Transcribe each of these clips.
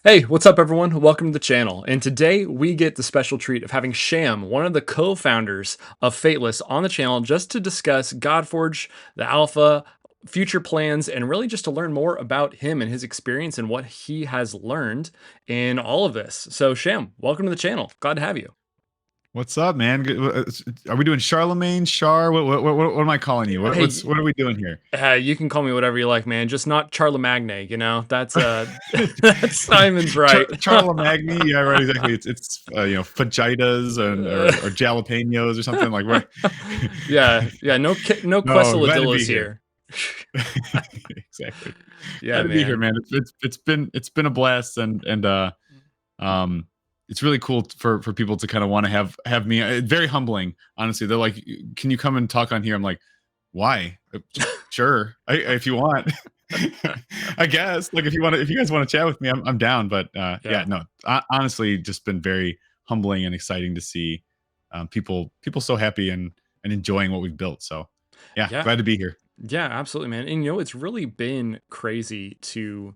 Hey, what's up, everyone? Welcome to the channel. And today we get the special treat of having Sham, one of the co-founders of Fateless, on the channel just to discuss Godforge, the alpha, future plans, and really just to learn more about him and his experience and what he has learned in all of this. So, Sham, welcome to the channel. Glad to have you. What's up, man? Are we doing Charlemagne, Char? What am I calling you? Hey, What are we doing here? you can call me whatever you like, man. Just not Charlemagne, you know? That's that's Simon's right. Charlemagne? Yeah, right. Exactly. It's fajitas or jalapenos or something like right. Yeah, no no No, glad to quesadillas be here. here. Exactly. Yeah, Glad to be here, man. man. It's been a blast and um it's really cool for people to kind of want to have me. Very humbling, honestly. They're like, "Can you come and talk on here?" I'm like, "Why? Sure, if you want." I guess like if you guys want to chat with me, I'm down. But yeah, Yeah. no, honestly, just been very humbling and exciting to see people so happy and enjoying what we've built. So yeah, Yeah. glad to be here. Yeah, absolutely, man. And it's really been crazy to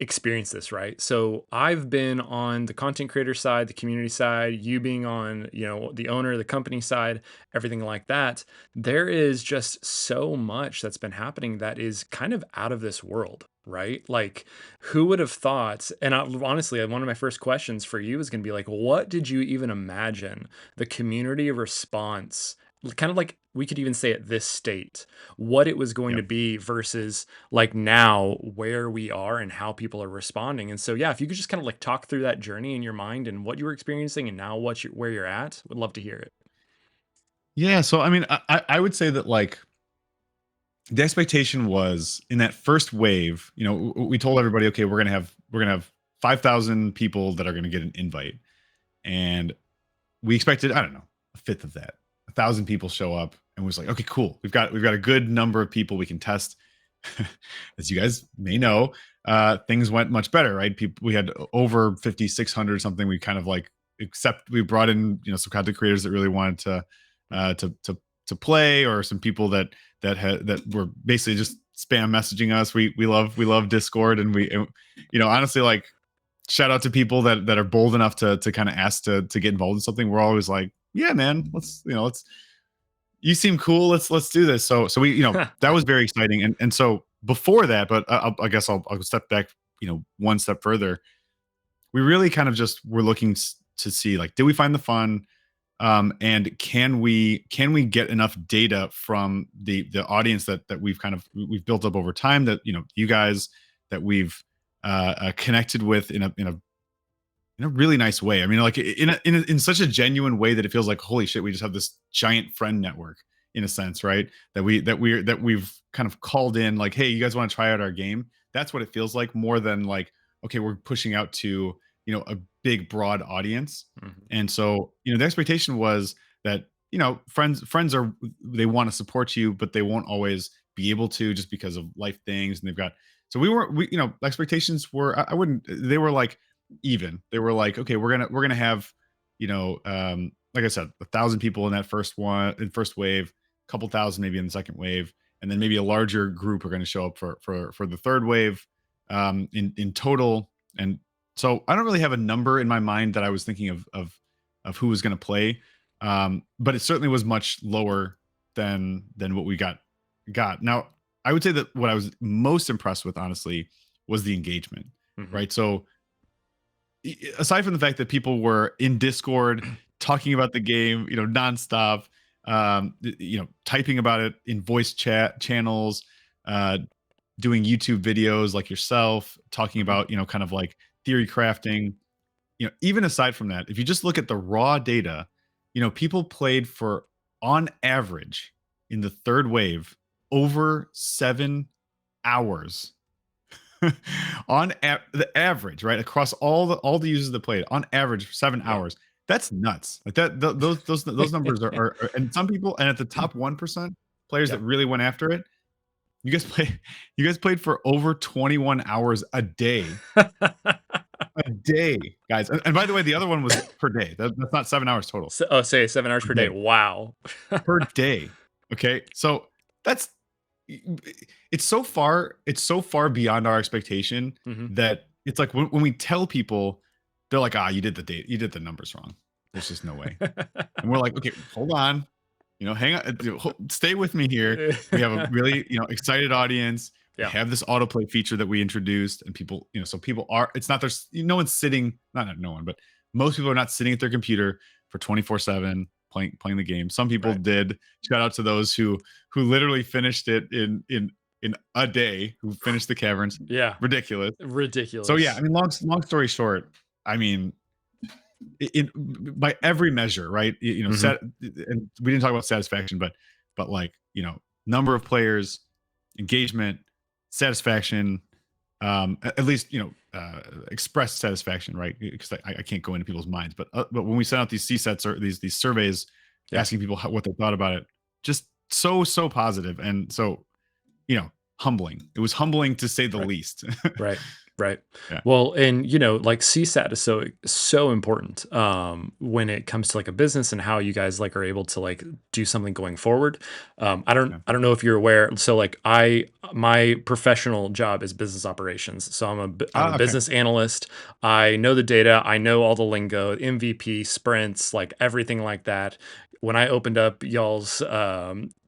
experience this, right? So I've been on the content creator side, the community side, you being on, the owner, the company side, everything like that. There is just so much that's been happening that is kind of out of this world, right? Like, who would have thought? And honestly, one of my first questions for you is going to be like, what did you even imagine the community response, kind of like we could even say at this state, what it was going to Yep. be versus like now where we are and how people are responding. And so, yeah, if you could just kind of like talk through that journey in your mind and what you were experiencing and now where you're at, would love to hear it. Yeah. So I mean, I would say that like the expectation was in that first wave, we told everybody, okay, we're gonna have 5,000 people that are gonna get an invite, and we expected, I don't know, a fifth of that. 1,000 people show up, and was like, okay, cool. We've got a good number of people we can test. As you guys may know, things went much better, right? People, we had over 5,600 something. We kind of like except we brought in some content creators that really wanted to uh, to to to play, or some people that were basically just spam messaging us. We love Discord, and honestly, like, shout out to people that are bold enough to kind of ask to get involved in something. We're always like, yeah, man, let's you seem cool. Let's do this. So we, that was very exciting. And so before that, but I guess I'll step back, one step further. We really kind of just were looking to see, like, did we find the fun? And can we get enough data from the audience that we've built up over time, that you guys, that we've connected with in a really nice way. I mean, like, in such a genuine way that it feels like, holy shit, we just have this giant friend network, in a sense, right? That we've kind of called in, like, hey, you guys want to try out our game? That's what it feels like, more than like, okay, we're pushing out to a big broad audience. Mhm. And so the expectation was that friends are, they want to support you, but they won't always be able to, just because of life things, and they've got, so we expectations were, I wouldn't, they were like even. They were like, okay, we're gonna have, like I said, 1,000 people in that first wave, a couple thousand maybe in the second wave, and then maybe a larger group are going to show up for the third wave, in total. And so I don't really have a number in my mind that I was thinking of who was going to play, but it certainly was much lower than what we got. Now, I would say that what I was most impressed with, honestly, was the engagement, Mhm. right? So aside from the fact that people were in Discord talking about the game, nonstop, typing about it in voice chat channels, uh, doing YouTube videos like yourself, talking Mhm. about, kind of like theory crafting. Even aside from that, if you just look at the raw data, people played for, on average, in the third wave, over 7 hours. The average, right, across all the users that played, on average, 7 Yeah. hours. That's nuts. Like, those numbers and some people, and at the top 1% players that Yeah. really went after it, you guys played for over 21 hours a day. A day, guys. And by the way, the other one was per day. That's not 7 hours total. So, oh, say 7 hours Per per day. day. Wow. Per day. Okay? So that's it's so far beyond our expectation Mhm. that it's like when we tell people, they're like, "Ah, you did the numbers wrong. There's just no way." And we're like, "Okay, hold on. Hang on, stay with me here. We have a really, excited audience. We Yeah. have this autoplay feature that we introduced, and people, so people are. It's not there's no one's sitting, not no one, but most people are not sitting at their computer for 24/7 playing the game. Some people Right. did. Shout out to those who literally finished it in a day. Who finished the caverns? Yeah. Ridiculous. So yeah, I Ridiculous. mean, long story short, I mean, by every measure, right? Mhm. And we didn't talk about satisfaction, but like number of players, engagement, satisfaction, at least expressed satisfaction, right? Because I can't go into people's minds, but when we sent out these CSETs or these surveys Yeah. asking people what they thought about it, just so positive and so humbling. It was humbling to say the Right. least. Right. Right. Yeah. Well, and like CSAT is so important when it comes to like a business and how you guys like are able to like do something going forward. Yeah. I don't know if you're aware. So like my professional job is business operations. So I'm a Okay. business analyst. I know the data. I know all the lingo, MVP, sprints, like everything like that. When I opened up y'all's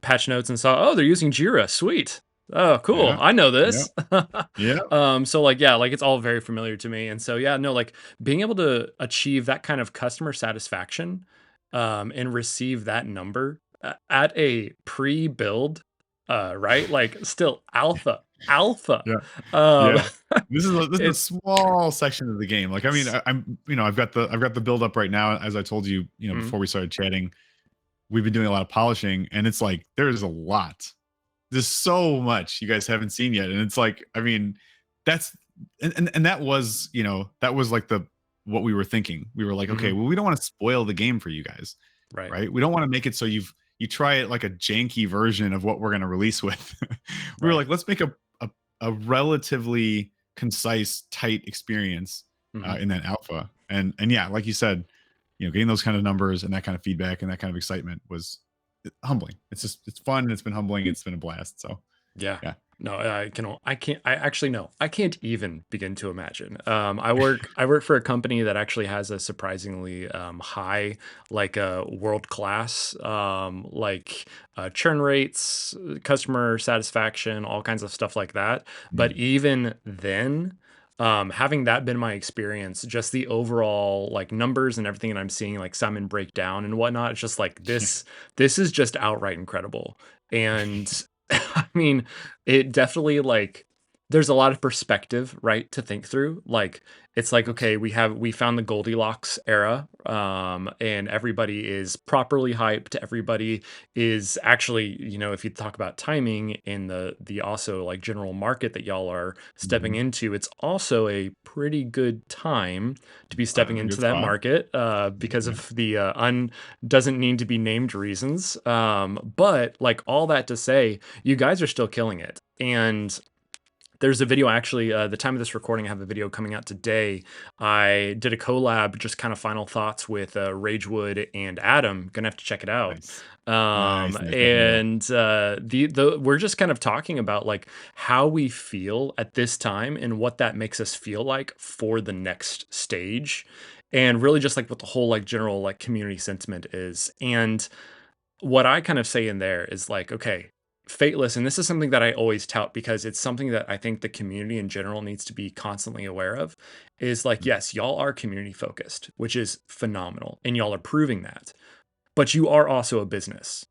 patch notes and saw, oh, they're using Jira. Sweet. Oh, cool. Yeah. I know Yeah. this. Yeah. So like yeah, like it's all very familiar to me. And so yeah, no, like being able to achieve that kind of customer satisfaction and receive that number at a pre-build right? Like still alpha. Yeah. Um Yeah. This is a it's small section of the game. Like, I mean, I'm I've got the build up right now. As I told you, mm, before we started chatting, we've been doing a lot of polishing, and it's like there's a lot. There's so much you guys haven't seen yet, and it's like, I mean, that's and that was like the what we were thinking. We were like, okay, mhm, well, we don't want to spoil the game for you guys, right, right? We don't want to make it so you try it like a janky version of what we're going to release with. We were right. like, let's make a relatively concise, tight experience Mhm. in that alpha. And yeah, like you said, getting those kind of numbers and that kind of feedback and that kind of excitement was humbling. It's fun. It's been humbling. It's been a blast. So Yeah. yeah. No, I can't, I actually, no, I can't even begin to imagine. I work for a company that actually has a surprisingly high, like world class, churn rates, customer satisfaction, all kinds of stuff like that. But Mm. even then, having that been my experience, just the overall like numbers and everything that I'm seeing, like Simon break down and whatnot, it's just like this is just outright incredible. And I mean, it definitely like there's a lot of perspective, right, to think through. Like it's like, okay, we found the Goldilocks era, and everybody is properly hyped. Everybody is actually, if you talk about timing in the also like general market that y'all are stepping Mhm. into, it's also a pretty good time to be stepping Good into that spot. market because Yeah. of the doesn't need to be named reasons. But like all that to say, you guys are still killing it. And there's a video actually, the time of this recording, I have a video coming out today. I did a collab, just kind of final thoughts with Ragewood and Adam. Gonna have to check it out. Nice. Nice. Nice. Definitely will. And the we're just kind of talking about like how we feel at this time and what that makes us feel like for the next stage, and really just like what the whole like general like community sentiment is. And what I kind of say in there is like, okay, Fateless, and this is something that I always tout because it's something that I think the community in general needs to be constantly aware of, is like, Mm. yes, y'all are community focused, which is phenomenal, and y'all are proving that. But you are also a business.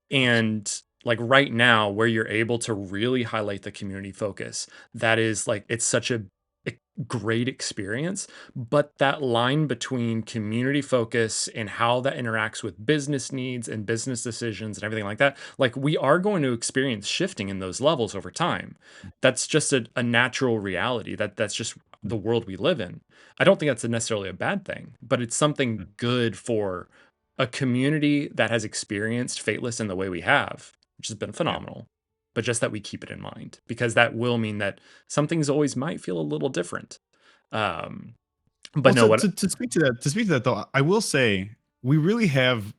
And like right now, where you're able to really highlight the community focus, that is like, it's such a great experience. But that line between community focus and how that interacts with business needs and business decisions and everything like that, like we are going to experience shifting in those levels over time. That's just a natural reality. That's just Mm. the world we live in. I don't think that's necessarily a bad thing, but it's something Mm. good for a community that has experienced Fateless in the way we have, which has been Yeah. phenomenal. But just that we keep it in mind because that will mean that some things always might feel a little different. Um, but Well, no, to speak to that though, I will say we really have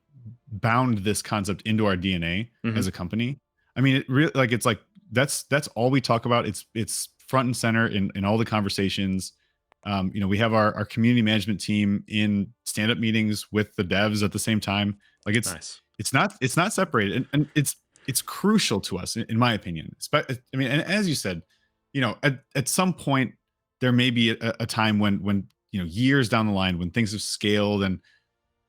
bound this concept into our DNA as Mhm, a company. I mean, it really like it's like that's all we talk about. It's front and center in all the conversations. We have our community management team in stand-up meetings with the devs at the same time. Like Nice. it's not separated, and it's crucial to us, in my opinion. I mean, and as you said, at some point there may be a time when years down the line when things have scaled, and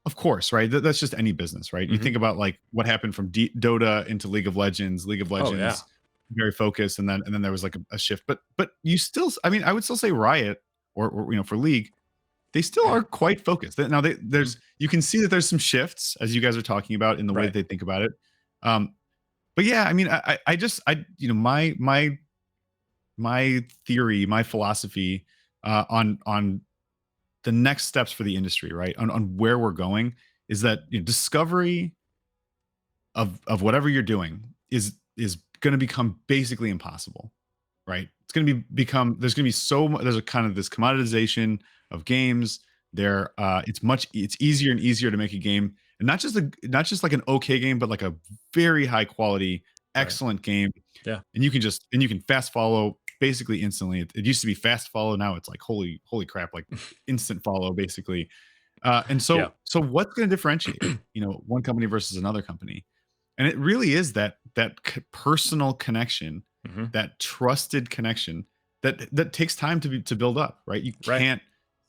of course, right? That's just any business, right? You Hmm. think about like what happened from Dota into League of Legends. League of Oh yeah. Legends, very focused, and then there was like a shift. But you still, I mean, I would still say Riot or for League, they still are quite focused. Now Hmm. there's you can see that there's some shifts as you guys are talking about in the way that Right. they think about it. Um, but yeah, I mean, I just my theory, my philosophy on the next steps for the industry, right? On where we're going is that discovery of whatever you're doing is going to become basically impossible, right? It's going to become there's going to be there's a kind of this commoditization of games. It's easier and easier to make a game, and not just like an okay game, but like a very high quality, Right. excellent game. Yeah. And you can fast follow basically instantly. It used to be fast follow, now it's like holy crap, like instant follow basically. And Yeah. so what's going to differentiate one company versus another company? And it really is that personal connection, Hmm. that trusted connection that takes time to build up, right? You Right. can't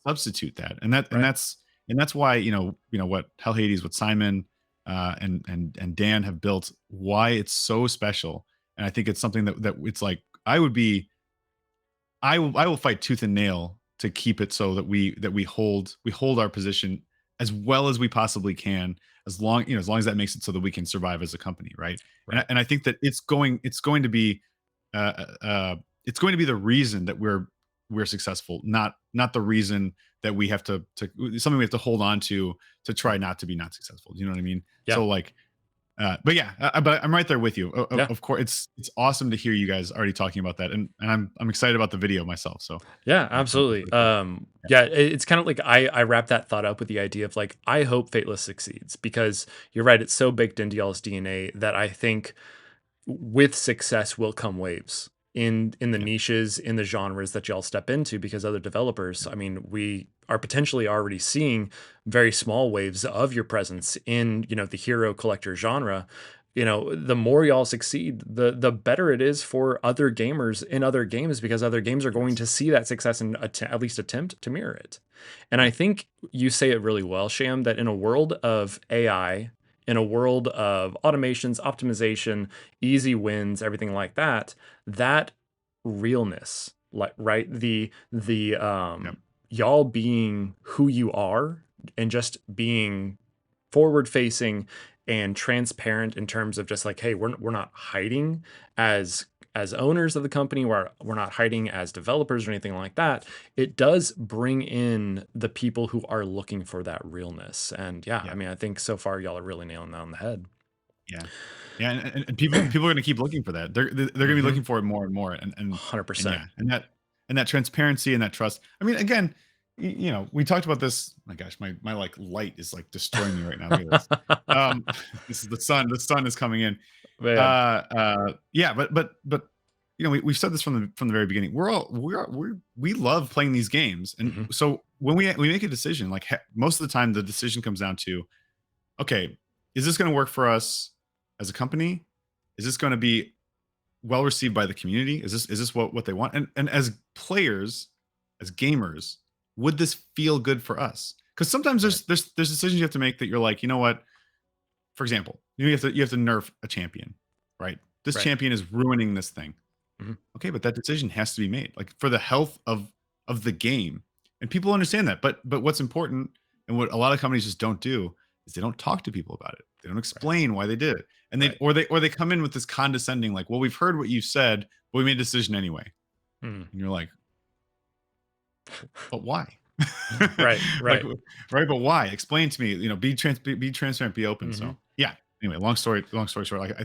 substitute that, Right. and that's why what Hell Hades, what Simon and Dan have built, why it's so special. And I think it's something that it's like I will fight tooth and nail to keep it so that we hold our position as well as we possibly can, as long as that makes it so that we can survive as a company, right? And Right. I think that it's going to be it's going to be the reason that we're successful, not the reason that we have to something we have to hold on to try Right. not to be not successful. Do you know what I mean? Yeah. So like but yeah, but I'm right there with you. Yeah. Of course, it's awesome to hear you guys already talking about that, and I'm excited about the video myself. So Yeah, I'm absolutely. really cool. Yeah, Yeah, it's kind of like I wrap that thought up with the idea of like I hope Fateless succeeds because you're right, it's so baked into y'all's DNA that I think with success will come waves in the yeah, niches, in the genres that y'all step into because other developers, I mean, we are potentially already seeing very small waves of your presence in, the hero collector genre. The more y'all succeed, the better it is for other gamers in other games because other games are going yes, to see that success and at least attempt to mirror it. And I yeah, think you say it really well, Sham, that in a world of AI, in a world of automations, optimization, easy wins, everything like that, that realness, like right, the yeah, y'all being who you are and just being forward facing and transparent in terms of just like, hey, we're not hiding as owners of the company, we're not hiding as developers or anything like that. It does bring in the people who are looking for that realness. And yeah, I yeah, mean, I think so far y'all are really nailing that on the head. yeah, yeah. And people are going to keep looking for that. They're going to be Mm-hmm. looking for it more and more. And 100%. yeah, and that transparency and that trust. I mean, again, we talked about this. My gosh, my like light is like destroying me right now. Look at this. Um, this is the sun. The sun is coming in. Man. Yeah, but we've said this from the very beginning. We love playing these games, and Hmm. so when we make a decision, like most of the time, the decision comes down to, okay, is this going to work for us as a company? Is this going to be well received by the community? Is this what they want? And as players, as gamers, would this feel good for us? Because sometimes Right. there's decisions you have to make that you're like, you know what? For example, you have to nerf a champion, right? This Right. champion is ruining this thing. Hmm. Okay, but that decision has to be made, like for the health of the game, and people understand that. But what's important, and what a lot of companies just don't do, is they don't talk to people about it. They don't Right. explain why they did it, and Right. they come in with this condescending, like, well, we've heard what you said, but we made a decision anyway, Mm. and you're like, but why? Right. Like, Right. right, but why? Explain to me. Be transparent, be open. Hmm. So yeah. Anyway, long story short, like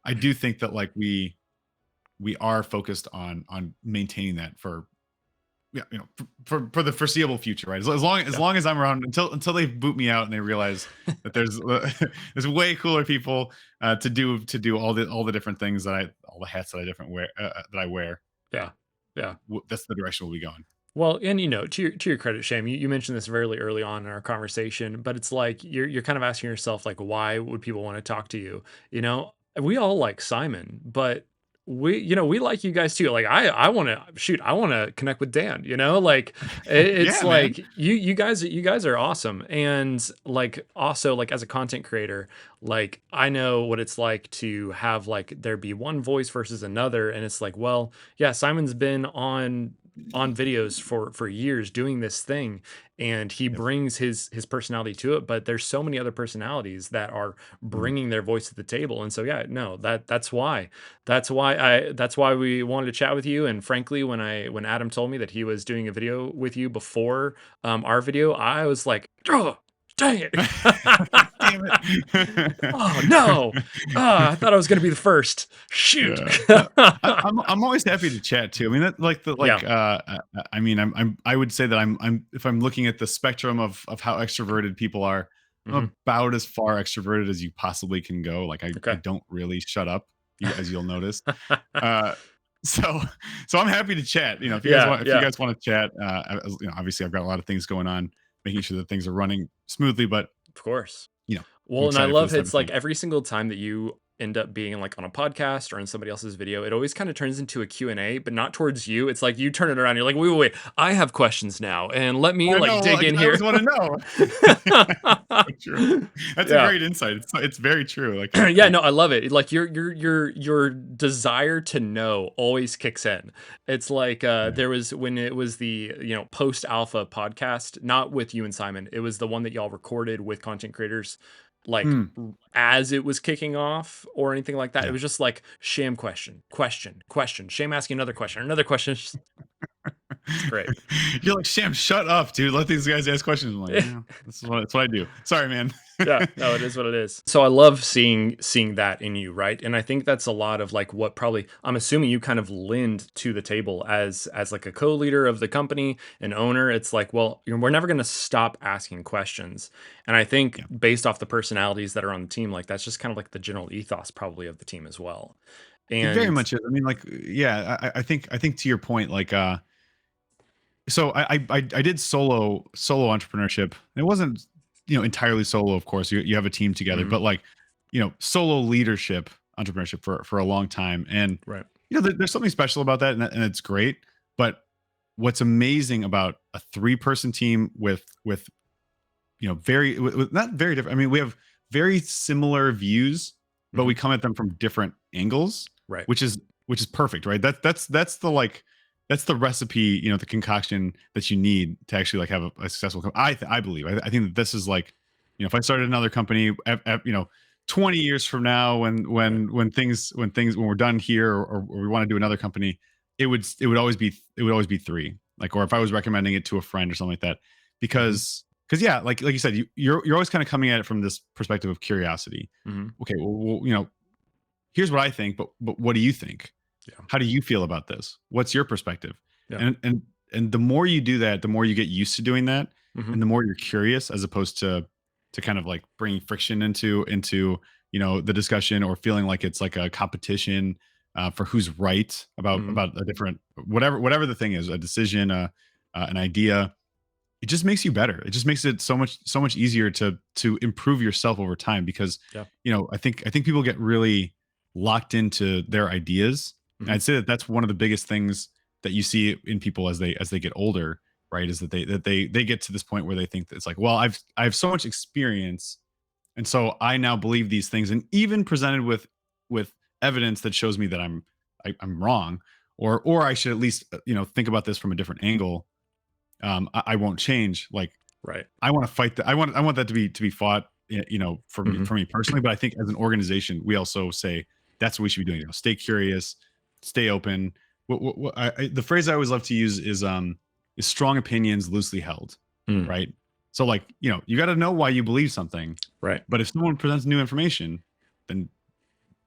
I do think that like we are focused on maintaining that for yeah, for the foreseeable future, right? As Yeah. long as I'm around, until they boot me out and they realize that there's there's way cooler people to do all the different things all the hats that I wear that I wear. Yeah. Yeah. Yeah. that's the direction we'll be going. Well, and to your credit, Sham, you mentioned this very early on in our conversation, but it's like you're kind of asking yourself, like, why would people want to talk to you? We all like Simon, but we like you guys too. Like, I want to shoot, I want to connect with Dan. Like it's Yeah, man. like you guys are awesome, and like also like as a content creator, like I know what it's like to have like there be one voice versus another, and it's like, well, yeah, Simon's been on videos for years doing this thing, and he Yep. brings his personality to it, but there's so many other personalities that are Mhm. bringing their voice to the table. And so yeah, no, that's why we wanted to chat with you. And frankly, when Adam told me that he was doing a video with you before our video, I was like, oh, dang it. Damn it. Oh no. I thought I was going to be the first. Shoot. Yeah. I'm always happy to chat too. I mean, that like the Yeah. like I mean, I would say that I'm if I'm looking at the spectrum of how extroverted people are, Hmm. I'm about as far extroverted as you possibly can go. Like I Okay. don't really shut up, as you'll notice. Uh so I'm happy to chat. Yeah, If you yeah, guys want to chat, obviously I've got a lot of things going on, making sure that things are running smoothly, but of course. I'm Well, and I excited for love this type it's of like thing. every single time that you end up being like on a podcast or in somebody else's video, it always kind of turns into a Q&A, but not towards you. It's like you turn it around. You're like, wait, I have questions now. And let me I like know. dig Like in I always here. want to know. So true. That's a Yeah. great insight. It's very true. Like Yeah, no, I love it. Like your desire to know always kicks in. It's like yeah. there was when it was the post alpha podcast, not with you and Simon. It was the one that y'all recorded with content creators, like Mm, as it was kicking off or anything like that. It yeah. was just like Sham question, Sham asking another question, another question. It's great. You're like, Sham, shut up, dude. Let these guys ask questions. I'm like, yeah, that's what I do. Sorry, man. Yeah, no, it is what it is. So I love seeing that in you, right? And I think that's a lot of like what probably I'm assuming you kind of lend to the table as like a co-leader of the company, an owner. It's like, well, we're never going to stop asking questions. And I think Yeah, based off the personalities that are on the team, like that's just kind of like the general ethos probably of the team as well. it very And much is. I mean, like, yeah, I think to your point, like, so I did solo entrepreneurship. It wasn't entirely solo, of course. You have a team together, mhm, but like solo leadership entrepreneurship for a long time, and right. there's something special about that, and it's great. But what's amazing about a 3-person team with very with not very different. I mean, we have very similar views, but Hmm. we come at them from different angles, Right. which is perfect, right? That's the like that's the recipe, the concoction that you need to actually like have a successful. I believe. I think that this is like, if I started another company, 20 years from now, Right. when we're done here, or we want to do another company, it would always be 3. Like, or if I was recommending it to a friend or something like that, Hmm. because yeah, like you said, you're always kind of coming at it from this perspective of curiosity. Hmm. Okay, well, here's what I think, but what do you think? Yeah. How do you feel about this? What's your perspective? Yeah. And the more you do that, the more you get used to doing that, Hmm. and the more you're curious, as opposed to kind of like bringing friction into the discussion, or feeling like it's like a competition for who's right Hmm. about a different whatever the thing is, a decision, an idea. It just makes you better. It just makes it so much easier to improve yourself over time, because Yeah. I think people get really locked into their ideas. And Hmm. I'd say that that's one of the biggest things that you see in people as they get older, right? Is that they get to this point where they think that it's like, well, I have so much experience, and so I now believe these things, and even presented with evidence that shows me that I'm wrong, or I should at least think about this from a different angle. I won't change. Like, Right. I want to fight that. I want that to be fought. For me, Hmm. personally. But I think as an organization, we also say that's what we should be doing. Stay curious, stay open. The phrase I always love to use is strong opinions loosely held, Mm. right? So like you got to know why you believe something, Right. but if someone presents new information, then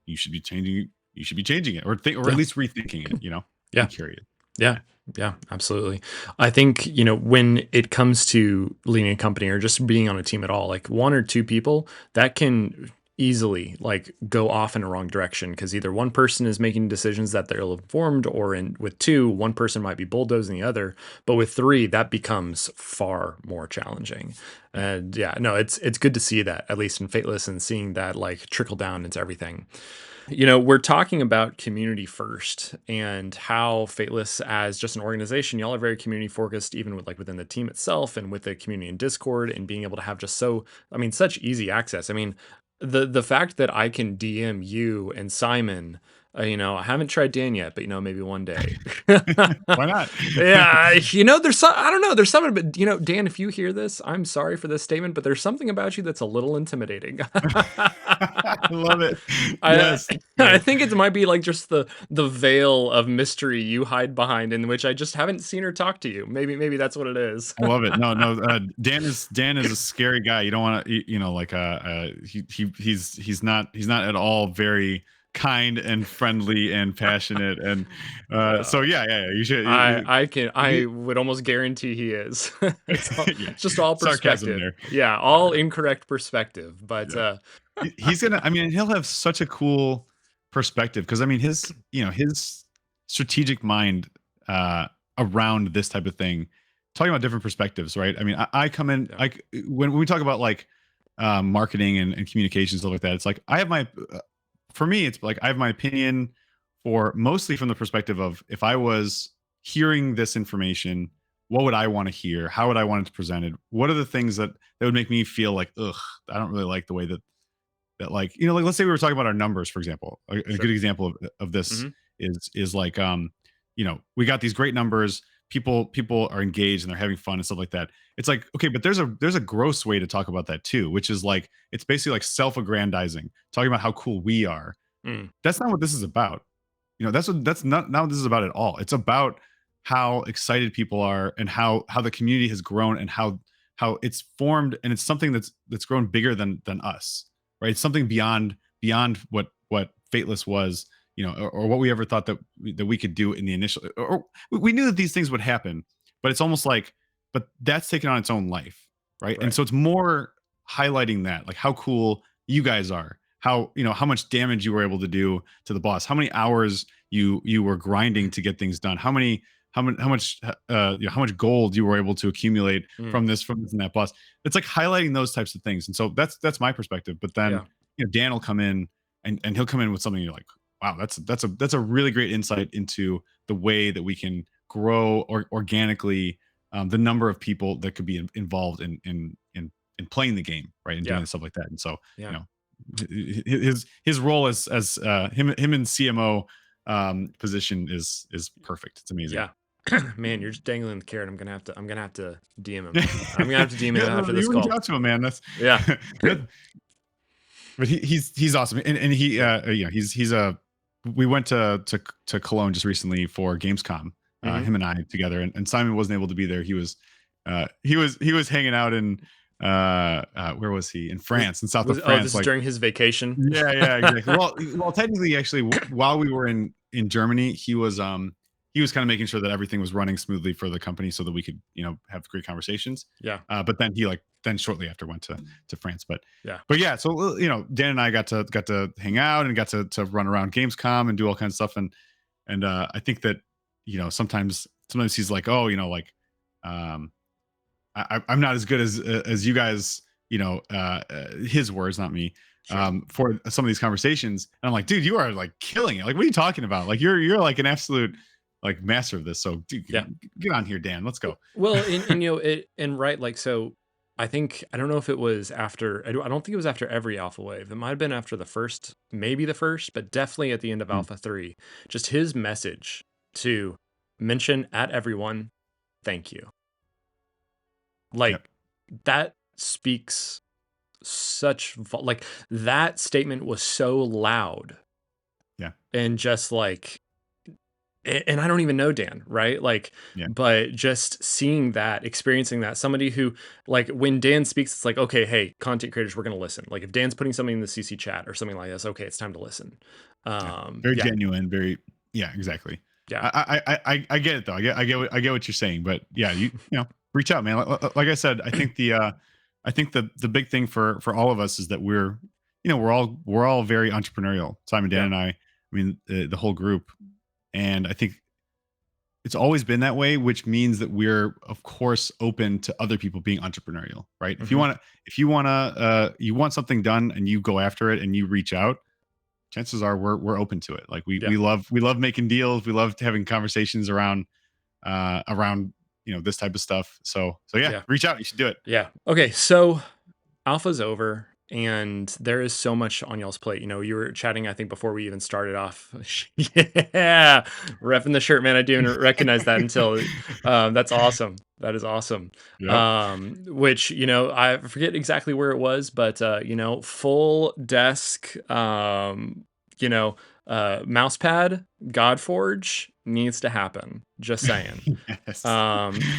you should be changing. You should be changing it, or at Yeah. least rethinking it. Be Yeah. curious. Yeah. Yeah. Yeah, absolutely. I think, when it comes to leading a company or just being on a team at all, like one or two people, that can easily like go off in a wrong direction because either one person is making decisions that they're ill-informed, or in with two, one person might be bulldozing the other. But with three, that becomes far more challenging. Yeah. And yeah, no, it's good to see that, at least in Fateless, and seeing that like trickle down into everything. We're talking about community first and how Fateless as just an organization, y'all are very community focused, even with like within the team itself and with the community in Discord and being able to have just such easy access. I mean, the fact that I can DM you and Simon, I haven't tried Dan yet, but maybe one day. Why not? Yeah, I don't know, there's something, but Dan, if you hear this, I'm sorry for this statement, but there's something about you that's a little intimidating. I love it. I Yes. I Yes. think it might be like just the veil of mystery you hide behind, in which I just haven't seen or talked to you. Maybe that's what it is. I love it. No, no. Dan is a scary guy. You don't want to, like he's not at all very kind and friendly and passionate. And so Uh, yeah, yeah, yeah. You should. I would almost guarantee he is. Yeah, It's just all sarcasm perspective. there. Yeah, all incorrect perspective. But Yeah. He's gonna. I mean, he'll have such a cool perspective because I mean, his strategic mind uh, around this type of thing, talking about different perspectives, right? I mean, I come in. yeah, When we talk about like marketing and communications stuff like that, it's like I have my. For me, it's like I have my opinion for mostly from the perspective of if I was hearing this information, what would I want to hear? How would I want it to present it? What are the things that would make me feel like, ugh, I don't really like the way that like like let's say we were talking about our numbers, for example. A good sure. example of this Hmm. is like we got these great numbers, people are engaged and they're having fun and stuff like that. It's like, okay, but there's a gross way to talk about that too, which is like it's basically like self-aggrandizing, talking about how cool we are. Mm, That's not what this is about. That's not what this is about at all. It's about how excited people are and how the community has grown and how it's formed, and it's something that's grown bigger than us, right? It's something beyond what Fateless was, or what we ever thought that we could do in the initial, or we knew that these things would happen, but it's almost like, but that's taken on its own life, right? And right. so it's more highlighting that, like how cool you guys are, how much damage you were able to do to the boss, how many hours you were grinding to get things done, how much gold you were able to accumulate Mm, from this and that boss. It's like highlighting those types of things. And so that's my perspective. But then yeah. Dan will come in, and he'll come in with something you're like, wow, that's a really great insight into the way that we can grow or organically, the number of people that could be involved in playing the game, right, and Yeah. doing stuff like that. And so you Yeah. know his role as him in CMO position is perfect. It's amazing. Yeah. Man, you're just dangling the carrot. I'm gonna have to DM him. I'm gonna have to DM him Yeah, no, after this you reach call. out to him, man. That's Yeah. that, but he's awesome, and he Yeah. he's a we went to Cologne just recently for Gamescom, Hmm. him and I together, and Simon wasn't able to be there. He was hanging out in where was he, in Was France, in south of was oh, France, this is like during his vacation? yeah, yeah, exactly. Well, technically, actually, while we were in Germany, he was kind of making sure that everything was running smoothly for the company, so that we could have great conversations. Yeah. But then then shortly after went to France. But Yeah. yeah, so Dan and I got to hang out and got to run around Gamescom and do all kinds of stuff, and I think that sometimes he's like, oh, um I'm not as good as you guys, his words, not me, Sure. for some of these conversations. And I'm like, dude, you are like killing it. Like, what are you talking about? Like, you're like an absolute like master of this. So, dude, Yeah. get on here, Dan. Let's go. Well, and it and right, like so. I don't know if it was after. I don't think it was after every alpha wave. It might have been after the first, maybe the first, but definitely at the end of Mm, alpha 3. Just his message to mention at everyone, thank you. Like yep. that speaks like that statement was so loud Yeah. and just like and I don't even know Dan, right? Like, Yeah. but just seeing that, experiencing that, somebody who, like, when Dan speaks, it's like, okay, hey, content creators, we're going to listen. Like, if Dan's putting something in the CC chat or something like this, okay, it's time to listen. Yeah. Very Yeah, genuine. Very. Yeah. Exactly. yeah, I get it though. I get what you're saying. But yeah, reach out, man. Like I said, I think the big thing for all of us is that we're all very entrepreneurial. Simon, Dan, Yeah. and I mean, the whole group, and I think it's always been that way, which means that we're of course open to other people being entrepreneurial, right? If you Hmm. want to, you want something done and you go after it and you reach out, chances are we're open to it. Like Yeah. we love making deals. We love having conversations around this type of stuff. So yeah, Yeah. reach out. You should do it. Yeah. Okay. So Alpha's over, and there is so much on y'all's plate. You were chatting, I think, before we even started off. Yeah, repping the shirt, man. I didn't even recognize that until. That's awesome. That is awesome. Yep. Which I forget exactly where it was, but full desk. You know, Mousepad Godforge needs to happen. Just saying. Yes.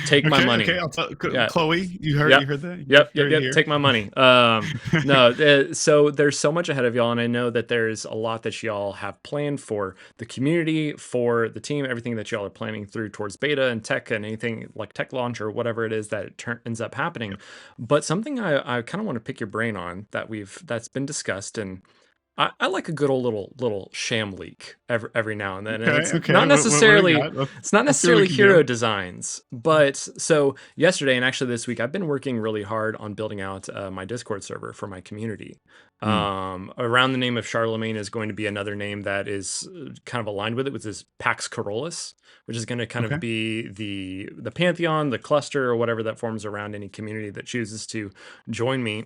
Take my Okay. money. I'll tell Yeah. Chloe. You heard Yep. you heard that. Yep, You yep, heard it yep. here. Take my money. No, so there's so much ahead of y'all, and I know that there's a lot that y'all have planned for the community, for the team, everything that y'all are planning through towards beta and tech and anything like tech launch or whatever it is that ends up happening. Yep. But something I kind of want to pick your brain on that's been discussed, and I like a good old little sham leak every now and then, and Okay. it's Okay. not What do we necessarily got? Let's see what we can hero do. designs, but so yesterday and actually this week I've been working really hard on building out my Discord server for my community. Hmm. Around the name of Charlemagne is going to be another name that is kind of aligned with it, which is Pax Carolus, which is going to kind Okay. of be the pantheon, the cluster, or whatever that forms around any community that chooses to join me.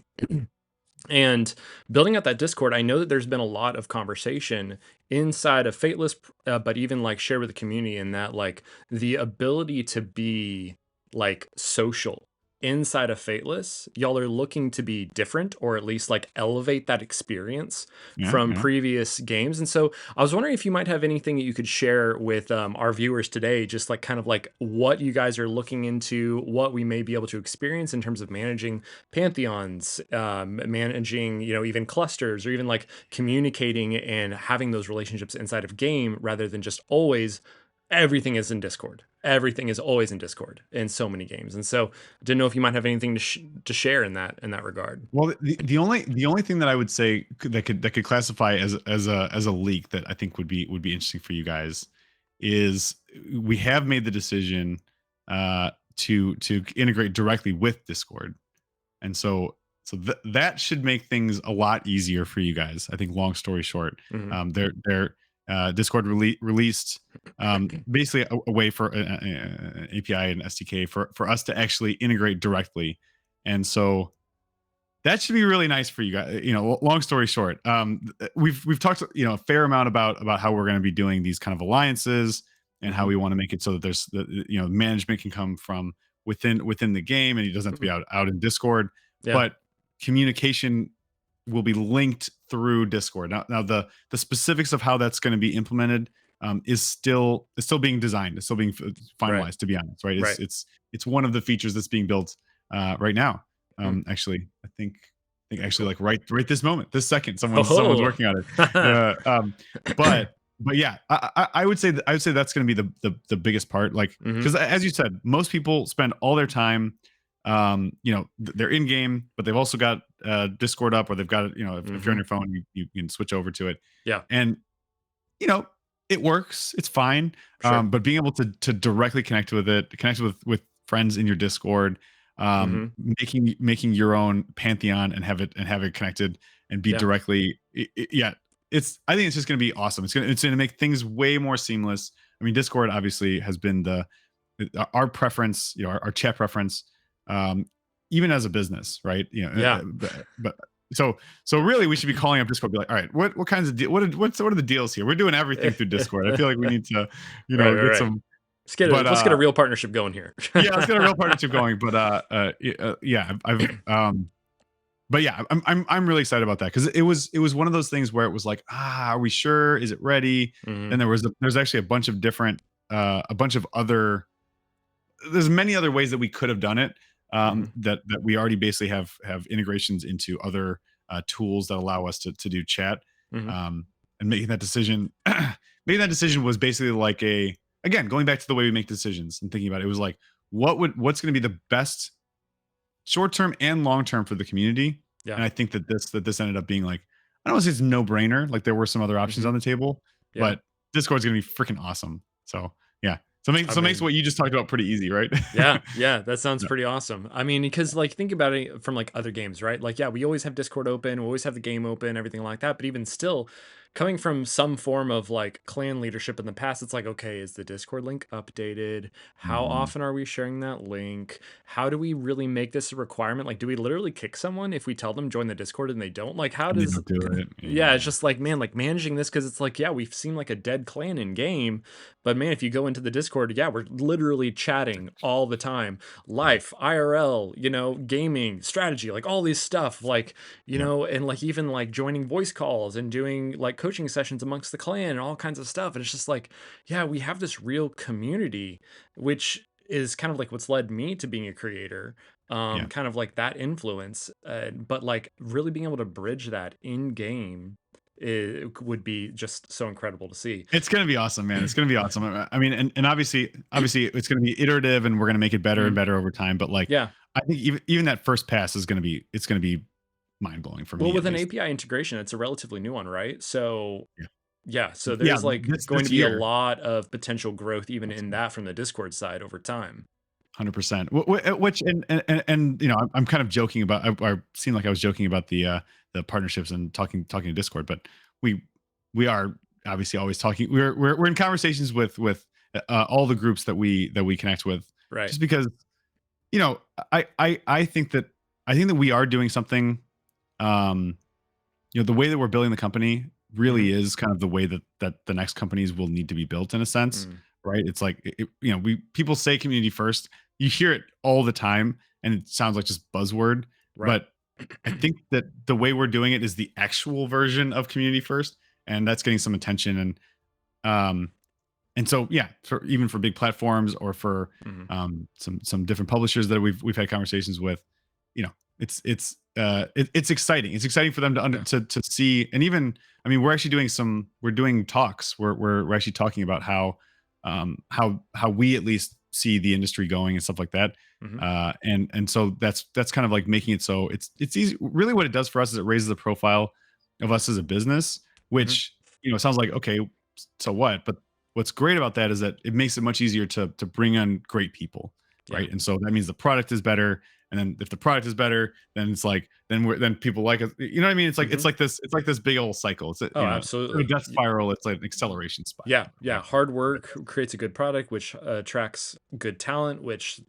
And building out that Discord, I know that there's been a lot of conversation inside of Fateless, but even like shared with the community, in that like the ability to be like social inside of Fateless, y'all are looking to be different, or at least like elevate that experience Yeah. from Yeah. previous games. And so I was wondering if you might have anything that you could share with our viewers today, just like kind of like what you guys are looking into, what we may be able to experience in terms of managing pantheons, managing even clusters, or even like communicating and having those relationships inside of game, rather than just always everything is in Discord. Everything is always in Discord in so many games. And so I didn't know if you might have anything to share in that regard. Well, the only thing that I would say that could classify as a leak that I think would be interesting for you guys is we have made the decision to integrate directly with Discord. And that should make things a lot easier for you guys. I think, long story short, Hmm. their Discord released basically a way for an API and SDK for us to actually integrate directly. And so that should be really nice for you guys. Long story short, we've talked a fair amount about how we're going to be doing these kind of alliances and how Hmm. we want to make it so that there's management can come from within the game and it doesn't have to be Hmm. out in Discord, Yeah. but communication will be linked through Discord. Now the specifics of how that's going to be implemented is still being designed. It's still being Right. finalized. To be honest, right? It's Right. it's it's one of the features that's being built right now. Mm. Actually, I think Very actually, cool. like right this moment, this second, someone's Oh. working on it. But yeah, I would say that's going to be the biggest part. Like, Hmm. because as you said, most people spend all their time, they're in game, but they've also got Discord up, or they've got it. If you're on Hmm. your phone, you can switch over to it, Yeah. and you know it works. It's fine. Sure. But being able to directly connect with friends in your Discord, Hmm. making your own pantheon and have it connected and be Yeah. directly, yeah. I think it's just going to be awesome. It's gonna make things way more seamless. I mean, Discord obviously has been our preference, our chat preference, um, even as a business, right? Yeah. But so really, we should be calling up Discord, be like, all right, what kinds of what are the deals here? We're doing everything through Discord. I feel like we need to, Right, right, get right. some, Let's get but a real partnership going here. yeah, let's get a real partnership going. But yeah, but yeah, I'm really excited about that, because it was one of those things where it was like, are we sure? Is it ready? Hmm. Then there's actually a bunch of different, a bunch of other, there's many other ways that we could have done it, Hmm. that we already basically have integrations into other tools that allow us to do chat, Hmm. and making that decision making that decision was basically like, again, going back to the way we make decisions and thinking about it, it was like, what's going to be the best short term and long term for the community. Yeah. And I think that this ended up being like I don't want to say it's no brainer. Like there were some other options Hmm. on the table, Yeah. but Discord's gonna be freaking awesome. So yeah. I So it makes mean, what you just talked about pretty easy, right? yeah, yeah, that sounds Yeah. pretty awesome. I mean, because like think about it from like other games, right? Like, yeah, we always have Discord open, we always have the game open, everything like that. But even still, coming from some form of like clan leadership in the past, it's like, okay, is the Discord link updated? How Mhm. often are we sharing that link? How do we really make this a requirement? Like, do we literally kick someone if we tell them join the Discord and they don't? Like, how And they does don't do it. yeah, it's Yeah. just like, man, like managing this because it's like, yeah, we've seen like a dead clan in game, but man, if you go into the Discord, yeah, we're literally chatting all the time. Life, IRL, gaming, strategy, like all these stuff, like, Yep. and like even like joining voice calls and doing like coaching sessions amongst the clan and all kinds of stuff. And it's just like, yeah, we have this real community, which is kind of like what's led me to being a creator. Yeah. Kind of like that influence, but like really being able to bridge that in game, it would be just so incredible to see. It's gonna be awesome, man. It's gonna be awesome. I mean, and obviously, it's gonna be iterative, and we're gonna make it better and Mhm. better over time. But like, Yeah. I think even that first pass is gonna be mind blowing for Well, me at with an least. API integration, it's a relatively new one, right? So, Yeah, yeah, so yeah. there's like going to This be a year, lot of potential growth even in that from the Discord side over time. 100%. Which and I'm kind of joking about. I seem like I was joking about the partnerships and talking to Discord, but we we are obviously always talking. We're in conversations with all the groups that we connect with, Right. just because you know, I think that we are doing something. Um, the way that we're building the company Mhm. really is kind of the way that the next companies will need to be built in a sense, Mm. right? It's like we people say community first. You hear it all the time, and it sounds like just buzzword. Right. But I think that the way we're doing it is the actual version of community first, and that's getting some attention. Um, and so yeah, for even for big platforms or for Mhm. some different publishers that we've had conversations with, it's exciting. It's exciting for them Yeah. to see. And even, I mean, we're doing talks. We're actually talking about how we at least see the industry going and stuff like that. Mhm. And so that's kind of like making it so it's easy. Really, what it does for us is it raises the profile of us as a business, Mhm. which sounds like, okay, so what? But what's great about that is that it makes it much easier to bring on great people, Yeah. right? And so that means the product is better. And then if the product is better, then it's like then people like it. You know what I mean? Mhm. It's like this big old cycle. It's Oh, a absolutely. death spiral. It's like an acceleration Yeah, spiral. yeah. Hard work creates a good product, which attracts good talent, which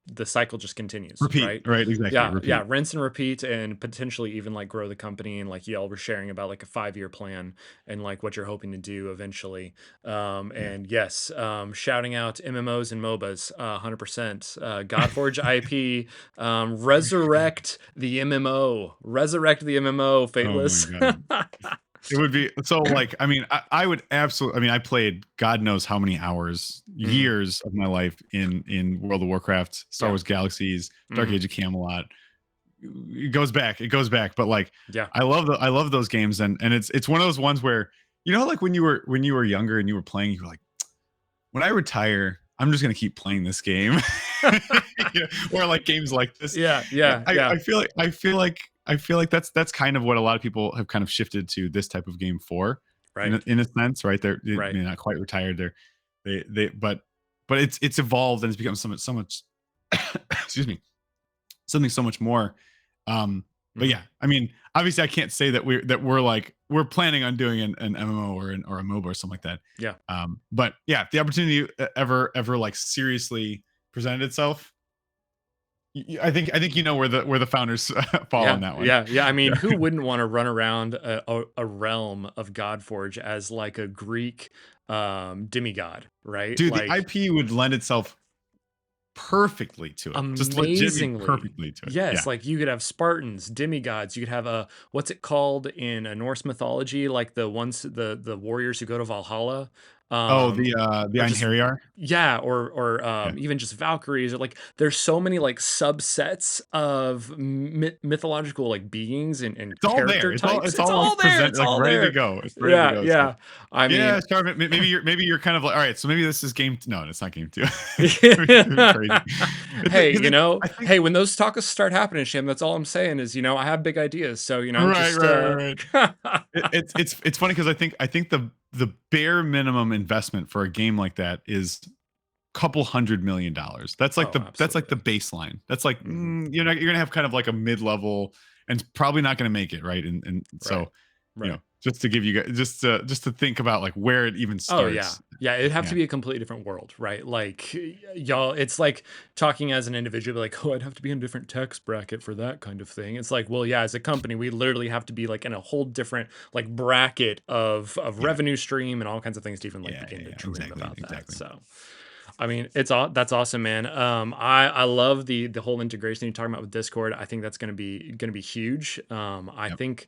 the cycle just continues, Repeat, right? right? Exactly. Yeah, yeah. Repeat. Rinse and repeat, and potentially even like grow the company. And like y'all were sharing about like a 5-year plan and like what you're hoping to do eventually. Yeah. And yes, shouting out MMOs and MOBAs, 100%. Godforge IP, resurrect the MMO, Oh my Fateless. god. It would be so like, I mean, I would absolutely, I mean, I played God knows how many hours, Mhm. years of my life in World of Warcraft, Star Yeah. Wars Galaxies, Dark Hmm. Age of Camelot. It goes back, but like Yeah. I love those games, and it's one of those ones where like when you were younger and you were playing, you were like, when I retire, I'm just gonna keep playing this game. Or like games like this. Yeah, Yeah, yeah, yeah. I feel like that's kind of what a lot of people have kind of shifted to this type of game for, Right, in a sense, right? right. They're not quite retired. They but it's evolved and it's become so much excuse me, something so much more. But Mhm. yeah, I mean, obviously, I can't say that we're like we're planning on doing an MMO or a MOBA or something like that. Yeah. But yeah, if the opportunity ever like seriously presented itself, I think where the founders fall on Yeah, that one. yeah, yeah. I mean, Yeah, who wouldn't wanna run around a realm of Godforge as like a Greek, demigod, right? dude, the Like, IP would lend itself perfectly to it, just legitimately amazingly. perfectly to it. Yes, Yeah, like you could have Spartans, demigods, you could have a what's it called in Norse mythology, like the ones the warriors who go to Valhalla? Oh, the or just Einherjar? yeah, Yeah. even just Valkyries, or like there's so many like subsets of mythological like beings and It's all there. character It's all types. it's It's all, all like, there. present It's like, all ready to there. go. It's ready to Yeah, go, so yeah. I mean, yeah, Charmin, maybe you're kind of like, "Alright, so maybe this is game" no, it's not game 2. Crazy. It's like hey, 'cause I think hey, when those talks start happening, Shim, that's all I'm saying is, I have big ideas. So, right, just right, right, right. It's funny because I think the bare minimum investment for a game like that is couple $100 million. oh, That's like the absolutely. baseline. That's like, Hmm. you're gonna have kind of like a mid-level and it's probably not gonna make it, right? And Right. so, Right. just to give you guys just to think about like where it even Oh yeah. starts. Yeah, it'd have to Yeah. be a completely different world, right? Like y'all, it's like talking as an individual, like, oh, I'd have to be in a different tax bracket for that kind of thing. It's like, well, yeah, as a company, we literally have to be like in a whole different like bracket of Yeah. revenue stream and all kinds of things to even like Yeah, begin yeah, to yeah. dream Exactly, about that. exactly. So I mean, that's awesome, man. I love the whole integration you're talking about with Discord. I think that's gonna be huge. I Yep. think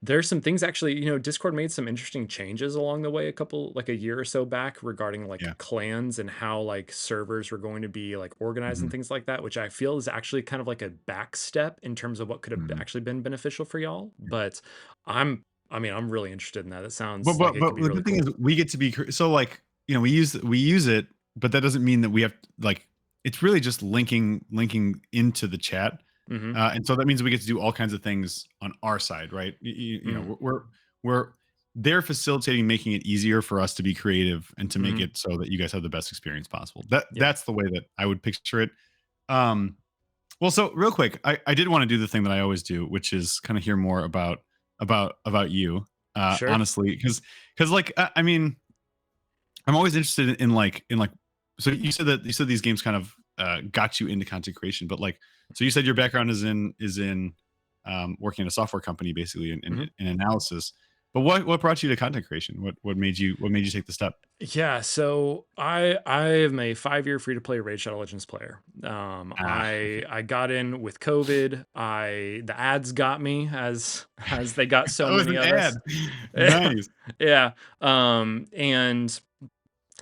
there's some things actually, Discord made some interesting changes along the way like a year or so back regarding like Yeah. clans and how like servers were going to be like organized and Mhm, things like that, which I feel is actually kind of like a back step in terms of what could have mhm. actually been beneficial for y'all. But I'm I mean, I'm really interested in that. It But sounds like but it could but be the really good thing is cool. we get to be so like, we use it, but that doesn't mean that we have like it's really just linking into the chat. Mhm. And so that means we get to do all kinds of things on our side, right? Mm. We're they're facilitating making it easier for us to be creative and to make Mhm. it so that you guys have the best experience possible. Yeah. That's the way that I would picture it. Um, well, so real quick, I did want to do the thing that I always do, which is kind of hear more about you, Sure. honestly, because like I mean, I'm always interested in like. So you said these games kind of got you into content creation, but like, so you said your background is in working in a software company, basically Mhm. in analysis. But what brought you to content creation? What made you take the step? Yeah, so I am a 5-year free to play Raid Shadow Legends player. Ah, okay. I got in with COVID. The ads got me as they got so Oh, it's many an of ad. us. Nice. Yeah. And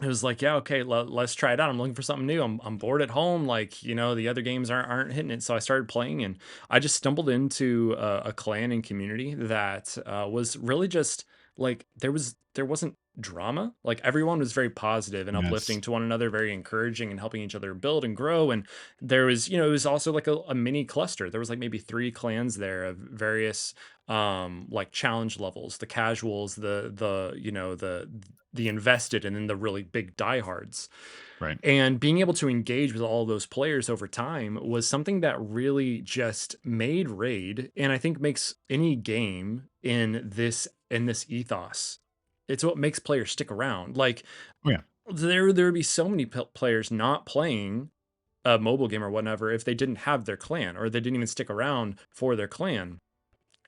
it was like, yeah, okay, let's try it out. I'm looking for something new. I'm bored at home. Like, the other games aren't hitting it. So I started playing, and I just stumbled into a clan and community that was really just like there wasn't drama. Like everyone was very positive and Yes. uplifting to one another, very encouraging and helping each other build and grow. And there was, it was also like a mini cluster. There was like maybe 3 clans there of various like challenge levels, the casuals, the invested, and then the really big diehards. Right. And being able to engage with all those players over time was something that really just made Raid, and I think makes any game in this ethos. It's what makes players stick around. Like Oh yeah. there would be so many players not playing a mobile game or whatever if they didn't have their clan, or they didn't even stick around for their clan.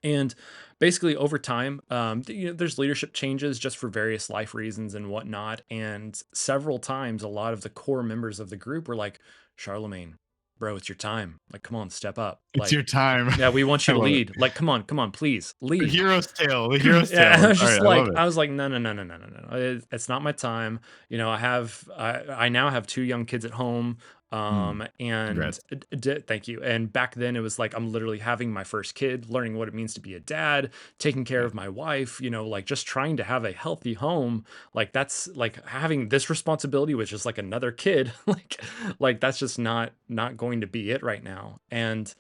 And basically, over time, there's leadership changes just for various life reasons and whatnot. And several times, a lot of the core members of the group were like, Charlemagne, bro, it's your time. Like, come on, step up. It's your Like, time. yeah, we want I you to love it. lead. Like, come on, please The lead. hero's tale. The hero's Yeah, tale. I was All right, just I love like, it. no, no, no, no, no, no, no. It's not my time. I now have 2 young kids at home. Mm, And congrats. thank you. And back then it was like I'm literally having my first kid, learning what it means to be a dad, taking care Yeah. of my wife. Like just trying to have a healthy home. Like that's like having this responsibility, which is like another kid. Like that's just not going to be it right now. And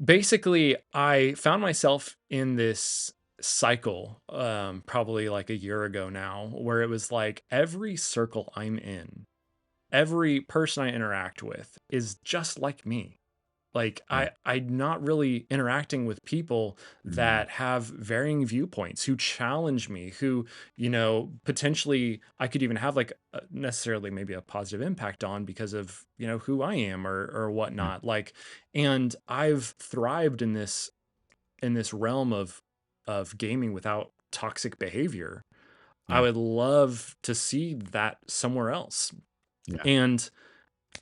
basically I found myself in this cycle probably like a year ago now, where it was like every circle I'm in, every person I interact with is just like me. Like Yeah. I'm not really interacting with people Mhm. that have varying viewpoints, who challenge me, who, potentially I could even have like necessarily maybe a positive impact on because of, who I am or Yeah. whatnot. Like, and I've thrived in this realm of gaming without toxic behavior. I Yeah. would love to see that somewhere else. Yeah. And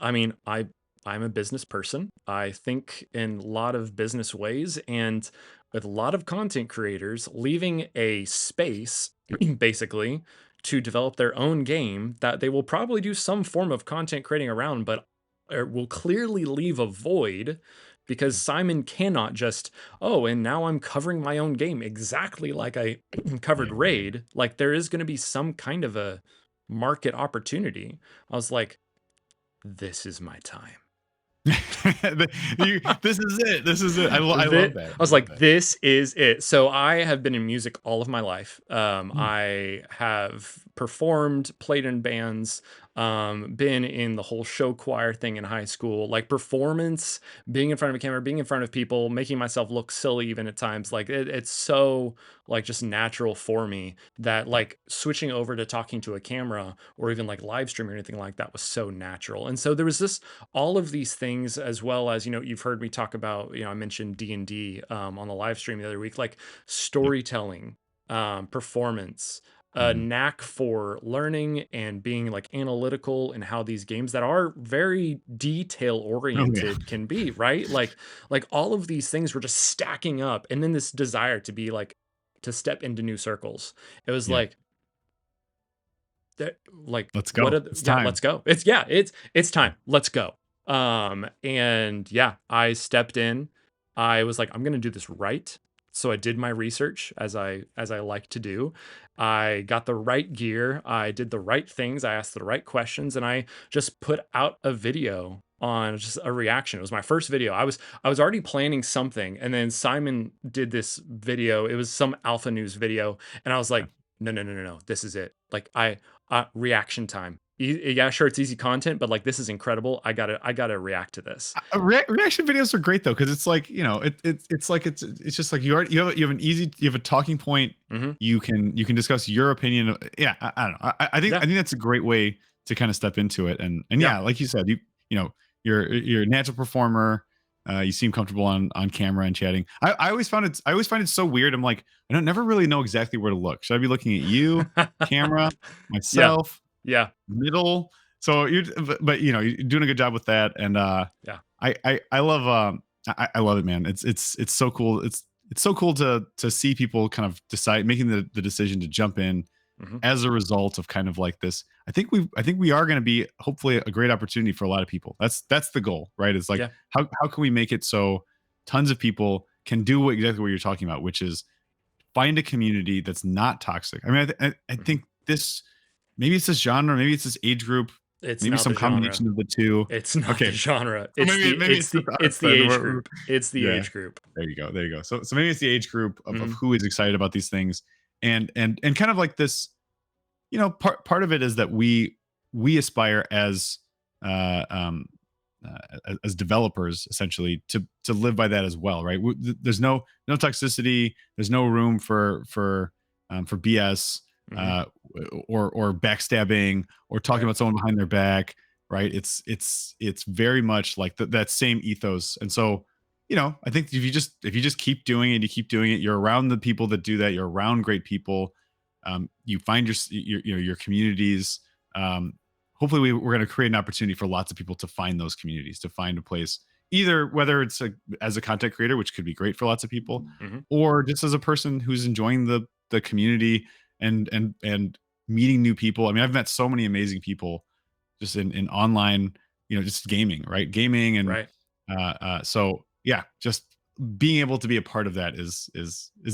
I mean, I'm a business person. I think in a lot of business ways, and with a lot of content creators leaving a space basically to develop their own game that they will probably do some form of content creating around, but will clearly leave a void because Yeah. Simon cannot just, oh, and now I'm covering my own game exactly like I covered Yeah. Raid. Like there is going to be some kind of a market opportunity. I was like, this is my time. This is it. This is it. I love that. I I was love like, that. this is it. So I have been in music all of my life. Mm. I have performed, played in bands, been in the whole show choir thing in high school, like performance, being in front of a camera, being in front of people, making myself look silly even at times. Like it's so like just natural for me that Yeah. like switching over to talking to a camera or even like live streaming or anything like that was so natural. And so there was this all of these things, as well as, you've heard me talk about, I mentioned D&D on the live stream the other week, like Yeah. storytelling, performance, a Mhm. knack for learning and being like analytical in how these games that are very detail Oh yeah. oriented can be, right? Like all of these things were just stacking up, and then this desire to be like to step into new circles. It was Yeah. like that, like Let's what go. are the, It's yeah, time. let's go. It's Yeah. time. Let's go. And yeah, I stepped in. I was like, I'm gonna do this right. So I did my research as I like to do. I got the right gear, I did the right things, I asked the right questions, and I just put out a video on just a reaction. It was my first video. I was already planning something, and then Simon did this video. It was some Alpha News video, and I was Yeah. like, no, no, no, no, no. This is it. Like reaction time. Yeah, sure, it's easy content, but like this is incredible. I gotta react to this. Reaction videos are great though, because it's like, it's like it's just like you have an easy, you have a talking point. Hmm. You can discuss your opinion. Yeah, I don't know. I Yeah, think that's a great way to kind of step into it. And yeah. yeah, like you said, you know you're a natural performer. You seem comfortable on camera and chatting. I always find it so weird. I'm like, I don't never really know exactly where to look. Should I be looking at you, camera, Yeah, myself, yeah, middle? So but you're doing a good job with that. And yeah. I love I love it, man. It's so cool. It's so cool to see people kind of decide, making the decision to jump in Hmm. as a result of kind of like this. I think we are going to be hopefully a great opportunity for a lot of people. That's the goal, right? It's like, Yeah. how can we make it so tons of people can do exactly what you're talking about, which is find a community that's not toxic. I mean, I Hmm. think this, maybe it's this genre, maybe it's this age group, It's maybe not some the genre. combination of the two. It's not the Okay, genre. so It's the maybe it's it's just the us it's the then. age group. It's the Yeah, age group. there you go, there you go. So maybe it's the age group of Hmm. who is excited about these things. And kind of like this, part of it is that we aspire as uh um as developers, essentially, to live by that as well, right? There's no toxicity, there's no room for BS, Hmm. uh or backstabbing, or talking Right. about someone behind their back, right? It's very much like that same ethos. And so, I think if you just keep doing it, you keep doing it, you're around the people that do that, you're around great people. You find your communities. Hopefully, we're going to create an opportunity for lots of people to find those communities, to find a place, either whether it's as a content creator, which could be great for lots of people, Hmm. or just as a person who's enjoying the community and meeting new people. I mean, I've met so many amazing people just in online, just gaming, right? Gaming. And Right. so yeah, just being able to be a part of that is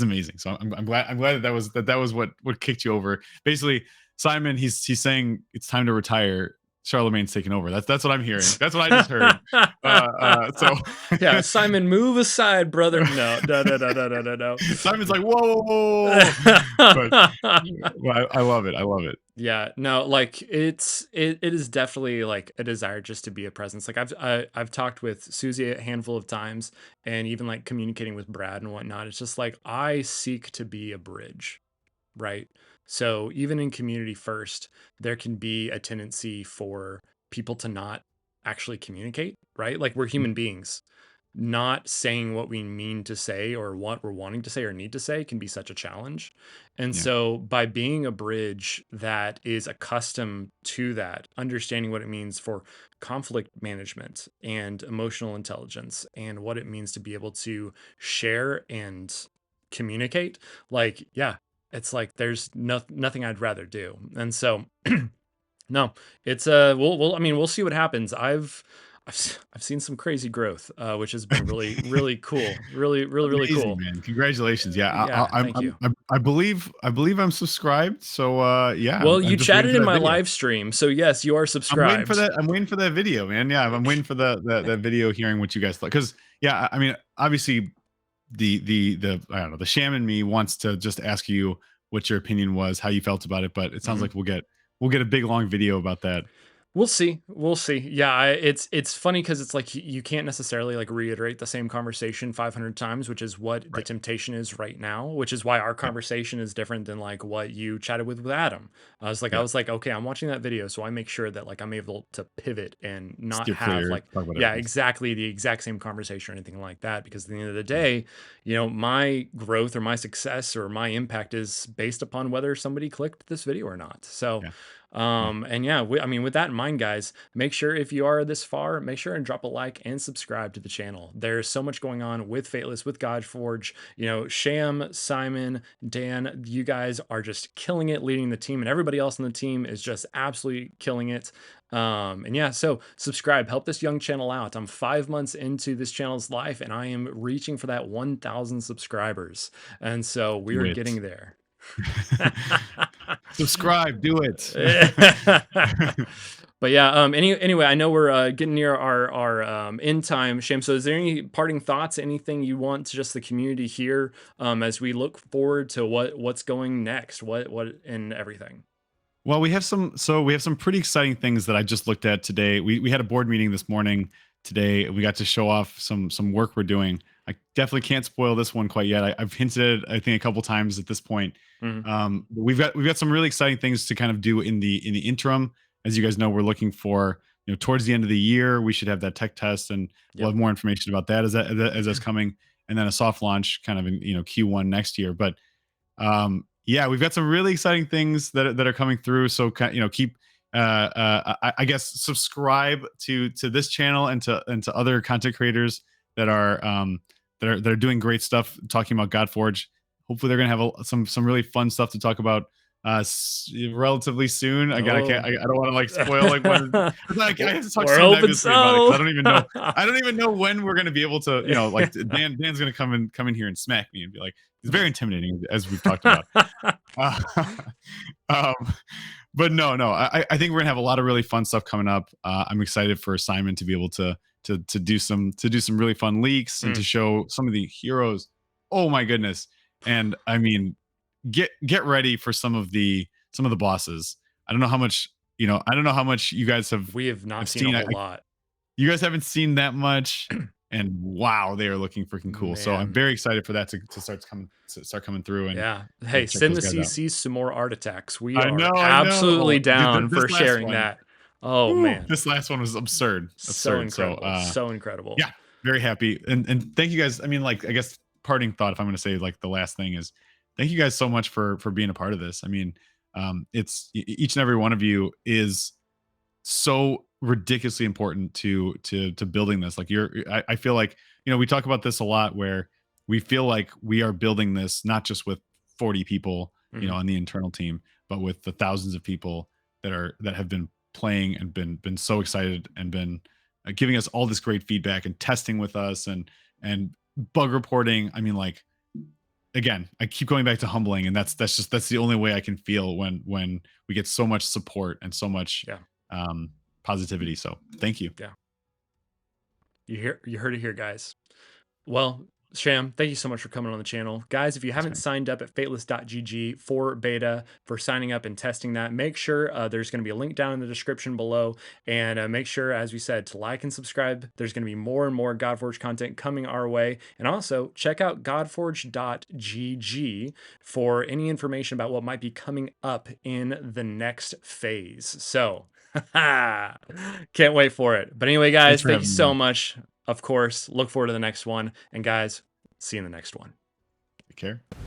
amazing. So I'm glad that was what kicked you over. Basically, Simon, he's saying it's time to retire. Charlemagne's taking over. That's what I'm hearing. That's what I just heard. So Yeah, Simon, move aside, brother. No, no, no, no, no, no, no, no. Simon's like, whoa, whoa, whoa, whoa. But well, I love it. I love it. Yeah, no, like it is definitely like a desire just to be a presence. Like I've talked with Susie a handful of times, and even like communicating with Brad and whatnot. It's just like I seek to be a bridge, right? So even in community first, there can be a tendency for people to not actually communicate, right? Like we're human beings. Not saying what we mean to say or what we're wanting to say or need to say can be such a challenge. And Yeah, so by being a bridge that is accustomed to that, understanding what it means for conflict management and emotional intelligence and what it means to be able to share and communicate, like, yeah, it's like there's nothing I'd rather do. And so no, it's I mean, we'll see what happens. I've seen some crazy growth, which has been really cool. Really Amazing, cool. man. Congratulations. Yeah, Yeah, thank you. I believe I'm subscribed. So yeah, Well, you I'm just waiting chatted for in that my video. live stream, so yes, you are I'm waiting for subscribed. that. I'm waiting for that video, man. Yeah, I'm waiting for that video, hearing what you guys thought. Because yeah, I mean, obviously, the I don't know, the Sham in me wants to just ask you what your opinion was, how you felt about it. But it sounds Mhm. like we'll get a big long video about that. We'll see. We'll see. Yeah, it's funny because it's like you can't necessarily like reiterate the same conversation 500 times, which is what the Right. temptation is right now. Which is why our Yep. conversation is different than like what you chatted with Adam. I Yep. was like, okay, I'm watching that video, so I make sure that like I'm able to pivot and not Steer have clear. like Talk about yeah, everything. exactly the exact same conversation or anything like that. Because at the end of the day, my growth or my success or my impact is based upon whether somebody clicked this video or not. So Yeah. Yeah. and yeah, I mean, with that in mind, guys, make sure if you are this far, make sure and drop a like and subscribe to the channel. There's so much going on with Fateless, with Godforge. Sham, Simon, Dan, you guys are just killing it, leading the team, and everybody else on the team is just absolutely killing it. And yeah, so subscribe, help this young channel out. I'm 5 months into this channel's life, and I am reaching for that 1,000 subscribers, and so we Do are it. getting there. Subscribe. Do it. But yeah, anyway, I know we're getting near our end time, Sham. So is there any parting thoughts, anything you want to just the community here as we look forward to what's going next, what and everything? Well, we have some pretty exciting things that I just looked at today. We had a board meeting this morning today, and we got to show off some work we're doing. I definitely can't spoil this one quite yet. I've hinted at it, I think, a couple times at this point. Mhm. But we've got some really exciting things to kind of do in the interim. As you guys know, we're looking for, towards the end of the year, we should have that tech test, and we'll Yep. have more information about that as that's coming, and then a soft launch kind of in Q1 next year. But yeah, we've got some really exciting things that are coming through. So keep I guess subscribe to this channel and to other content creators that are that are doing great stuff talking about Godforge. Hopefully they're gonna have some really fun stuff to talk about relatively soon. Oh. I don't want to like spoil like when like I have to talk to We're someone hoping yesterday about it because so. I don't even know when we're gonna be able to, like Dan's gonna come in here and smack me and be like, it's very intimidating, as we've talked about. Uh, um, but no, I think we're gonna have a lot of really fun stuff coming up. I'm excited for Simon to be able to do some really fun leaks and to Mm. show some of the heroes. Oh my goodness! And I mean, get ready for some of the bosses. I don't know how much I don't know how much you guys We have not have seen a seen. whole lot. You guys haven't seen that much, and wow, they are looking freaking cool. So I'm Man. very excited for that to start coming through, and Yeah. to Hey, check send those the guys out. CCs some more art attacks. We I are know, I know. absolutely Dude, down this for last sharing one, that. Oh whew, man. this last one was absurd, So absurd. So, incredible. So incredible. yeah, very happy, and thank you guys. I mean, like, I guess parting thought, if I'm going to say like the last thing is, thank you guys so much for being a part of this. I mean, it's each and every one of you is so ridiculously important to building this. Like I feel like we talk about this a lot, where we feel like we are building this not just with 40 people Mhm. on the internal team, but with the thousands of people that have been playing and been so excited and been giving us all this great feedback and testing with us and bug reporting. I mean, like, again, I keep going back to humbling, and that's the only way I can feel when we get so much support and so much Yeah. um, positivity. So thank you. Yeah. You heard it here, guys. Well, Sham, thank you so much for coming on the channel. Guys, if you Yes, haven't man. signed up at fateless.gg for beta, for signing up and testing that, make sure there's going to be a link down in the description below. And make sure, as we said, to like and subscribe. There's going to be more and more Godforge content coming our way. And also, check out godforge.gg for any information about what might be coming up in the next phase. So, can't wait for it. But anyway, Thanks guys, for thank you having me, so man. much. Of course, look forward to the next one. And guys, see you in the next one. Take care.